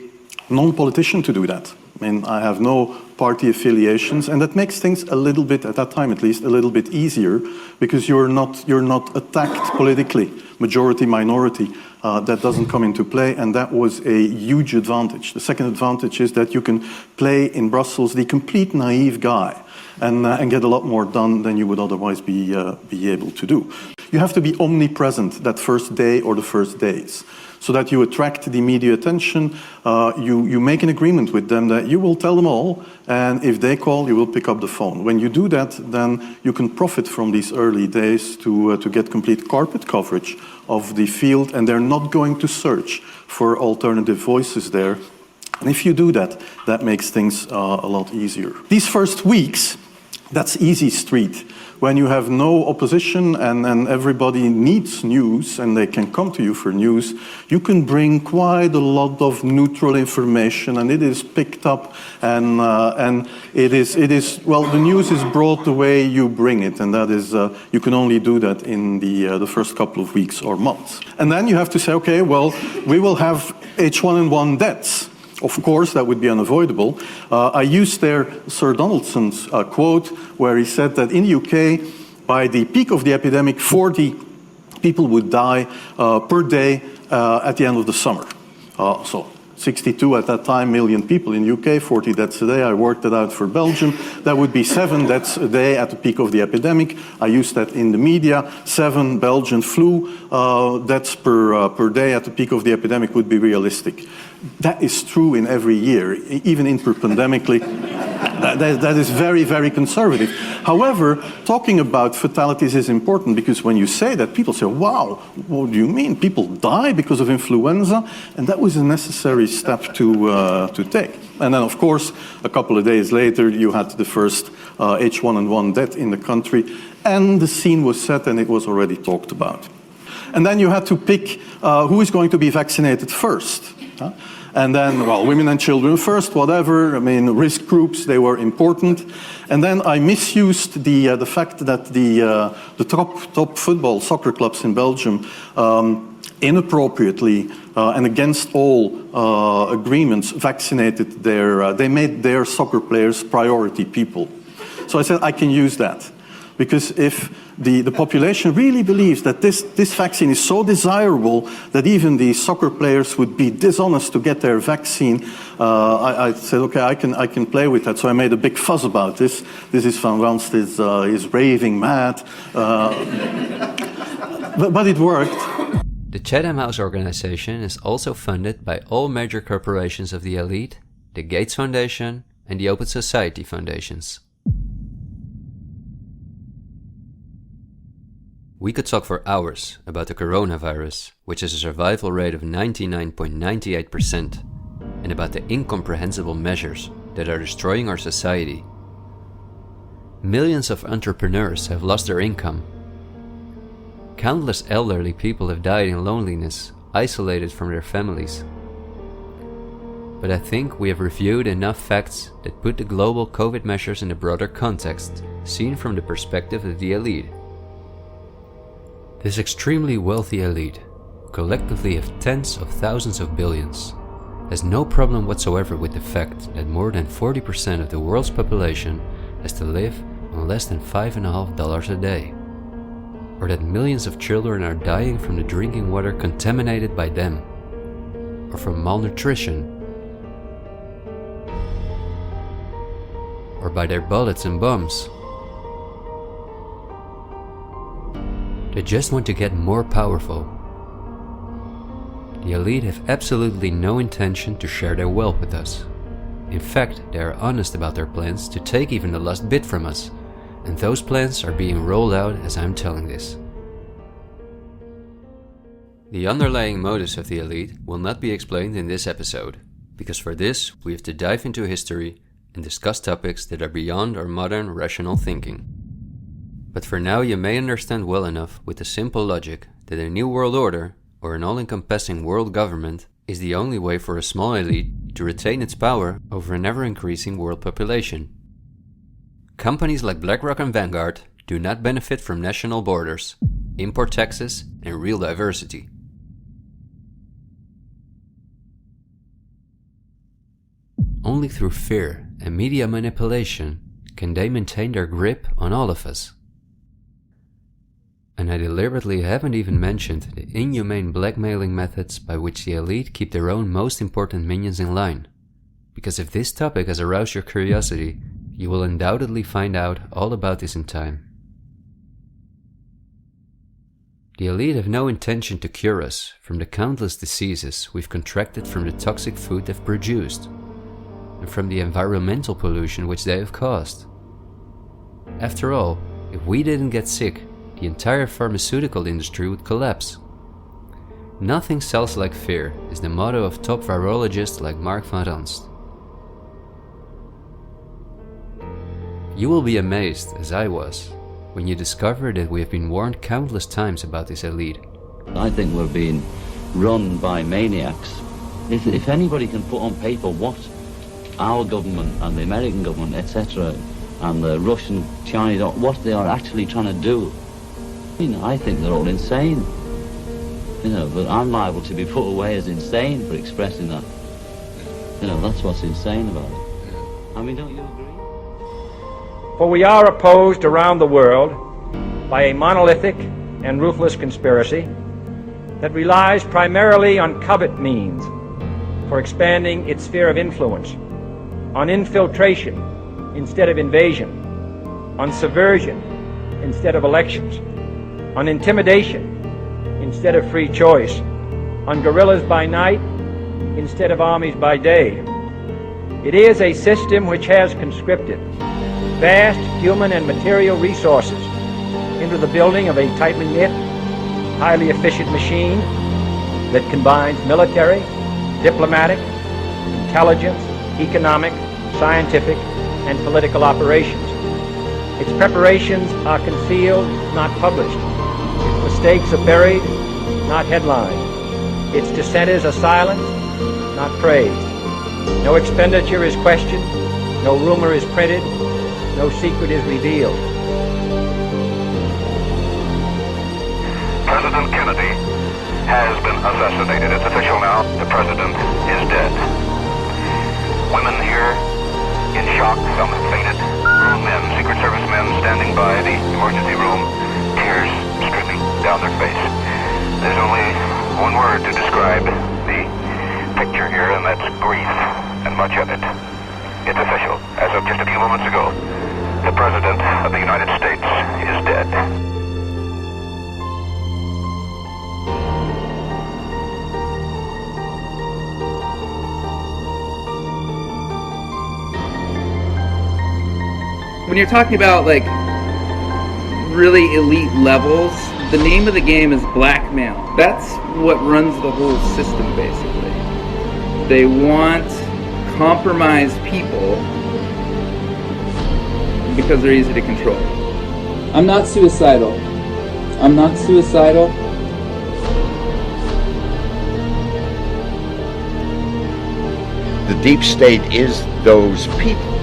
[SPEAKER 3] non-politician to do that. I mean, I have no party affiliations, and that makes things a little bit, at that time at least, a little bit easier, because you're not attacked politically, majority, minority. That doesn't come into play, and that was a huge advantage. The second advantage is that you can play in Brussels the complete naive guy and get a lot more done than you would otherwise be able to do. You have to be omnipresent that first day or the first days, so that you attract the media attention. You make an agreement with them that you will tell them all, and if they call, you will pick up the phone. When you do that, then you can profit from these early days to get complete carpet coverage of the field, and they're not going to search for alternative voices there. And if you do that, that makes things a lot easier. These first weeks, that's easy street. when you have no opposition and everybody needs news and they can come to you for news, you can bring quite a lot of neutral information, and it is picked up, and it is well, the news is brought the way you bring it, and that is you can only do that in the first couple of weeks or months. And then you have to say, okay, well, we will have H1N1 deaths. Of course, that would be unavoidable. I used there Sir Donaldson's quote, where he said that in the UK, by the peak of the epidemic, 40 people would die per day at the end of the summer. So 62 at that time million people in the UK, 40 deaths a day. I worked it out for Belgium. That would be 7 deaths a day at the peak of the epidemic. I used that in the media. 7 Belgian flu deaths per day at the peak of the epidemic would be realistic. That is true in every year, even interpandemically. That is very, very conservative. However, talking about fatalities is important, because when you say that, people say, wow, what do you mean? People die because of influenza? And that was a necessary step to take. And then, of course, a couple of days later, you had the first H1N1 death in the country, and the scene was set and it was already talked about. And then you had to pick who is going to be vaccinated first. And then, well, women and children first, whatever. I mean, risk groups, they were important. And then I misused the fact that the top football soccer clubs in Belgium inappropriately and against all agreements vaccinated they made their soccer players priority people. So I said I can use that, because if the population really believes that this vaccine is so desirable that even the soccer players would be dishonest to get their vaccine, I said, okay, I can play with that. So I made a big fuss about this. This is Van Ranst is raving mad, but it worked.
[SPEAKER 1] The Chatham House organization is also funded by all major corporations of the elite, the Gates Foundation and the Open Society Foundations. We could talk for hours about the coronavirus, which has a survival rate of 99.98%, and about the incomprehensible measures that are destroying our society. Millions of entrepreneurs have lost their income. Countless elderly people have died in loneliness, isolated from their families. But I think we have reviewed enough facts that put the global COVID measures in a broader context, seen from the perspective of the elite. This extremely wealthy elite, collectively of tens of thousands of billions, has no problem whatsoever with the fact that more than 40% of the world's population has to live on less than $5.50 a day, or that millions of children are dying from the drinking water contaminated by them, or from malnutrition, or by their bullets and bombs. They just want to get more powerful. The elite have absolutely no intention to share their wealth with us. In fact, they are honest about their plans to take even the last bit from us, and those plans are being rolled out as I'm telling this. The underlying motives of the elite will not be explained in this episode, because for this we have to dive into history and discuss topics that are beyond our modern rational thinking. But for now you may understand well enough with the simple logic that a new world order, or an all-encompassing world government, is the only way for a small elite to retain its power over an ever-increasing world population. Companies like BlackRock and Vanguard do not benefit from national borders, import taxes, and real diversity. Only through fear and media manipulation can they maintain their grip on all of us. And I deliberately haven't even mentioned the inhumane blackmailing methods by which the elite keep their own most important minions in line. Because if this topic has aroused your curiosity, you will undoubtedly find out all about this in time. The elite have no intention to cure us from the countless diseases we've contracted from the toxic food they've produced, and from the environmental pollution which they have caused. After all, if we didn't get sick, the entire pharmaceutical industry would collapse. Nothing sells like fear is the motto of top virologists like Mark van Ranst. You will be amazed, as I was, when you discover that we have been warned countless times about this elite.
[SPEAKER 4] I think we're being run by maniacs. If anybody can put on paper what our government and the American government, etc., and the Russian, Chinese, what they are actually trying to do, I think they're all insane. But I'm liable to be put away as insane for expressing that. That's what's insane about it. Don't you agree?
[SPEAKER 5] For we are opposed around the world by a monolithic and ruthless conspiracy that relies primarily on covert means for expanding its sphere of influence, on infiltration instead of invasion, on subversion instead of elections, on intimidation instead of free choice, on guerrillas by night instead of armies by day. It is a system which has conscripted vast human and material resources into the building of a tightly knit, highly efficient machine that combines military, diplomatic, intelligence, economic, scientific, and political operations. Its preparations are concealed, not published. Its mistakes are buried, not headlined. Its dissenters are silenced, not praised. No expenditure is questioned, no rumor is printed, no secret is revealed.
[SPEAKER 8] President Kennedy has been assassinated. It's official now. The president is dead. Women here in shock, some have fainted. Men, Secret Service men standing by the emergency room, tears streaming down their face. There's only one word to describe the picture here, and that's grief, and much of it. It's official. As of just a few moments ago, the President of the United States is dead.
[SPEAKER 24] When you're talking about really elite levels, the name of the game is blackmail. That's what runs the whole system, basically. They want compromised people because they're easy to control. I'm not suicidal. I'm not suicidal.
[SPEAKER 25] The deep state is those people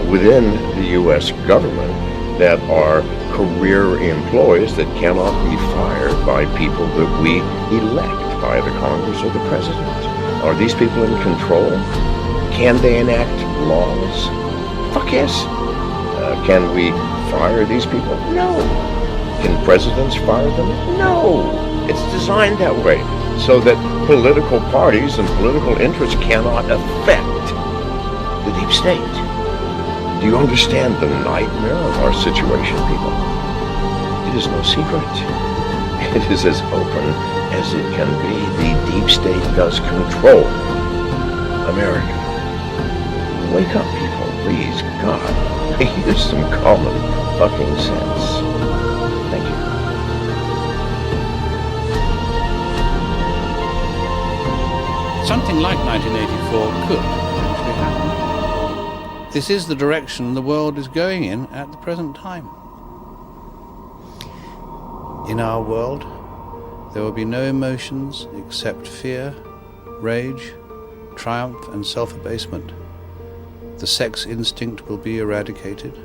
[SPEAKER 25] within the U.S. government that are career employees that cannot be fired by people that we elect, by the Congress or the President. Are these people in control? Can they enact laws? Fuck yes. Can we fire these people? No. Can presidents fire them? No. It's designed that way so that political parties and political interests cannot affect the deep state. Do you understand the nightmare of our situation, people? It is no secret. It is as open as it can be. The deep state does control America. Wake up, people, please. God, use some common fucking sense. Thank you.
[SPEAKER 26] Something like 1984 could actually happen. This is the direction the world is going in at the present time. In our world, there will be no emotions except fear, rage, triumph, and self-abasement. The sex instinct will be eradicated.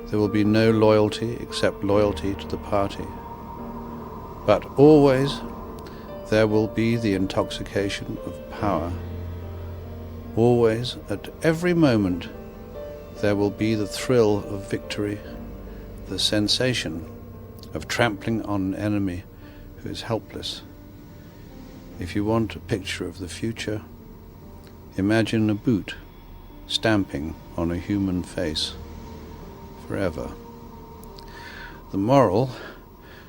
[SPEAKER 26] There will be no loyalty except loyalty to the party. But always there will be the intoxication of power. Always, at every moment, there will be the thrill of victory, the sensation of trampling on an enemy who is helpless. If you want a picture of the future, imagine a boot stamping on a human face forever. The moral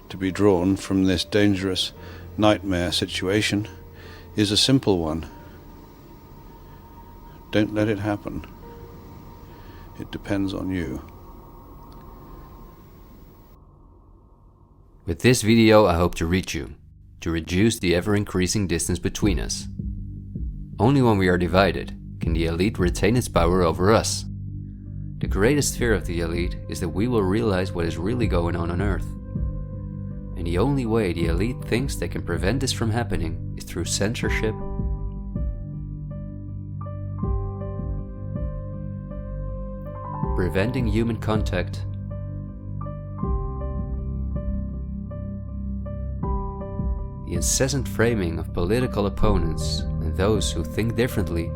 [SPEAKER 26] to be drawn from this dangerous nightmare situation is a simple one. Don't let it happen. It depends on you.
[SPEAKER 1] With this video, I hope to reach you, to reduce the ever-increasing distance between us. Only when we are divided can the elite retain its power over us. the greatest fear of the elite is that we will realize what is really going on Earth. And the only way the elite thinks they can prevent this from happening is through censorship, preventing human contact, the incessant framing of political opponents and those who think differently,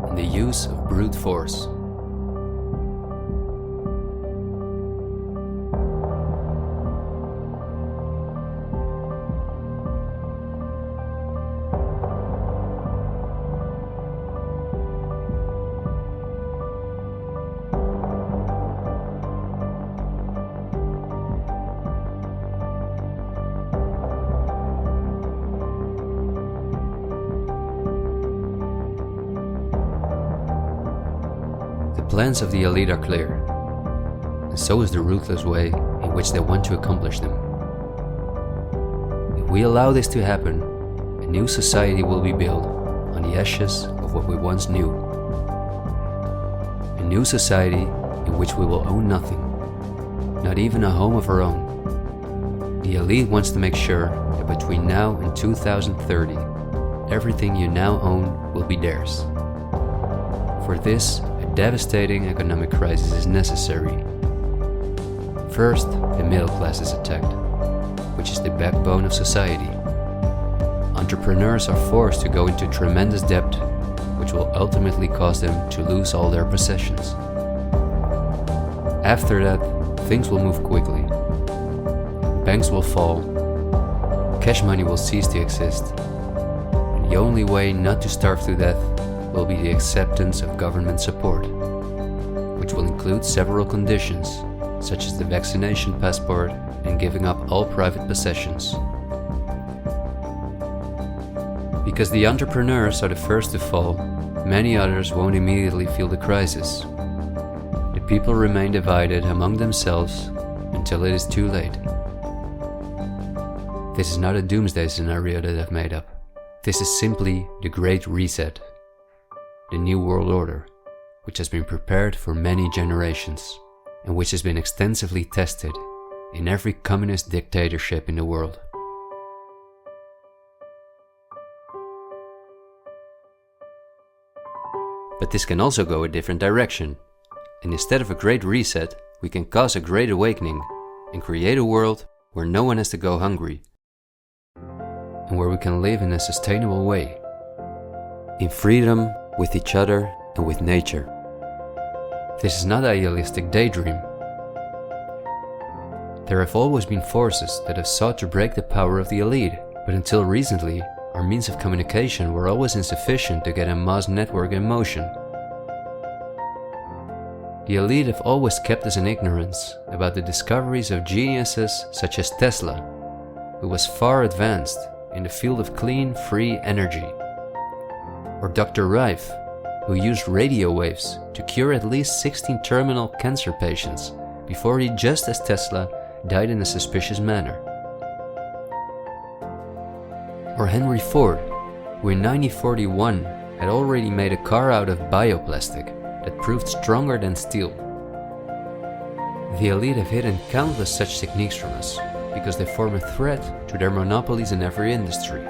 [SPEAKER 1] and the use of brute force. The plans of the elite are clear, and so is the ruthless way in which they want to accomplish them. If we allow this to happen, a new society will be built on the ashes of what we once knew. A new society in which we will own nothing, not even a home of our own. The elite wants to make sure that between now and 2030, everything you now own will be theirs. For this, devastating economic crisis is necessary. First, the middle class is attacked, which is the backbone of society. Entrepreneurs are forced to go into tremendous debt, which will ultimately cause them to lose all their possessions. After that, things will move quickly. Banks will fall, cash money will cease to exist, and the only way not to starve to death will be the acceptance of government support, which will include several conditions, such as the vaccination passport and giving up all private possessions. Because the entrepreneurs are the first to fall, many others won't immediately feel the crisis. The people remain divided among themselves until it is too late. This is not a doomsday scenario that I've made up. This is simply the Great Reset. The New World Order, which has been prepared for many generations, and which has been extensively tested in every communist dictatorship in the world. But this can also go a different direction, and instead of a great reset, we can cause a great awakening and create a world where no one has to go hungry, and where we can live in a sustainable way, in freedom with each other and with nature. This is not an idealistic daydream. There have always been forces that have sought to break the power of the elite, but until recently, our means of communication were always insufficient to get a mass network in motion. The elite have always kept us in ignorance about the discoveries of geniuses such as Tesla, who was far advanced in the field of clean, free energy. Or Dr. Rife, who used radio waves to cure at least 16 terminal cancer patients before he, just as Tesla, died in a suspicious manner. Or Henry Ford, who in 1941 had already made a car out of bioplastic that proved stronger than steel. The elite have hidden countless such techniques from us because they form a threat to their monopolies in every industry.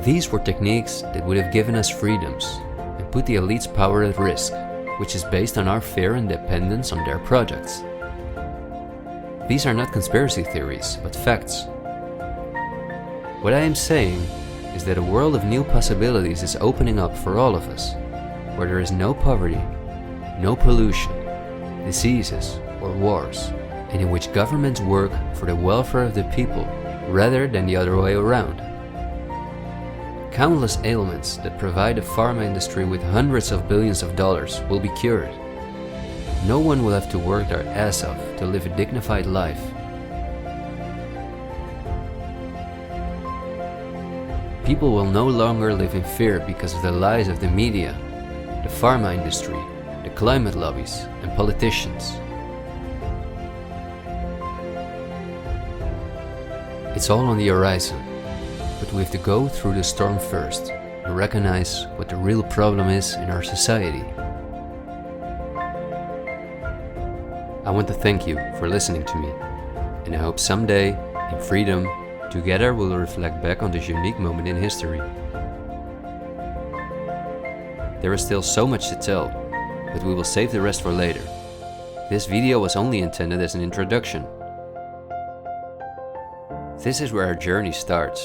[SPEAKER 1] These were techniques that would have given us freedoms and put the elite's power at risk, which is based on our fear and dependence on their projects. These are not conspiracy theories, but facts. What I am saying is that a world of new possibilities is opening up for all of us, where there is no poverty, no pollution, diseases, or wars, and in which governments work for the welfare of the people rather than the other way around. Countless ailments that provide the pharma industry with hundreds of billions of dollars will be cured. No one will have to work their ass off to live a dignified life. People will no longer live in fear because of the lies of the media, the pharma industry, the climate lobbies, and politicians. It's all on the horizon, but we have to go through the storm first and recognize what the real problem is in our society. I want to thank you for listening to me, and I hope someday, in freedom, together we'll reflect back on this unique moment in history. There is still so much to tell, but we will save the rest for later. This video was only intended as an introduction. This is where our journey starts,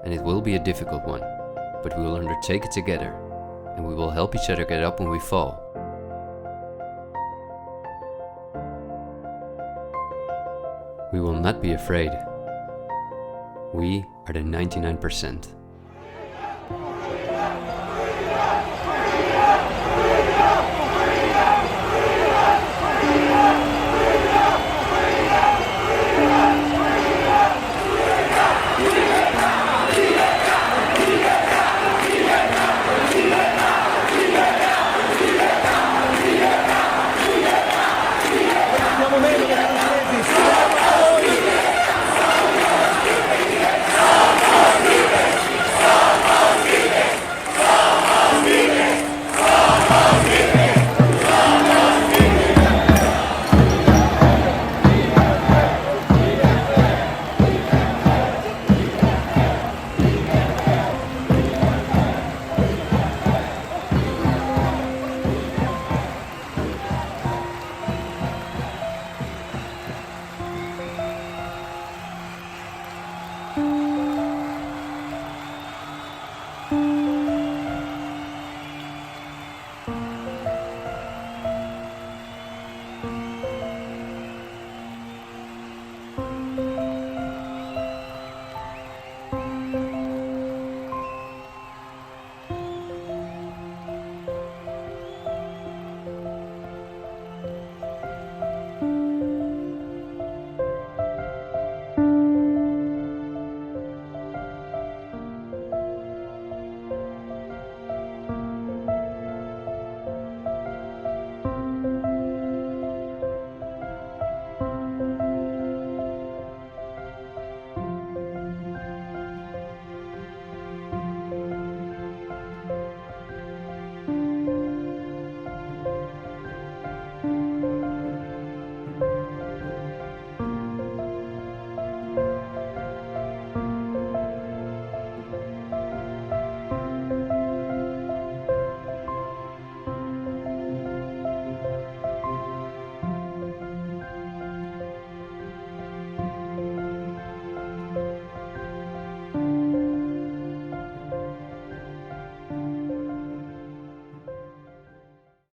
[SPEAKER 1] and it will be a difficult one, but we will undertake it together, and we will help each other get up when we fall. We will not be afraid. We are the 99%.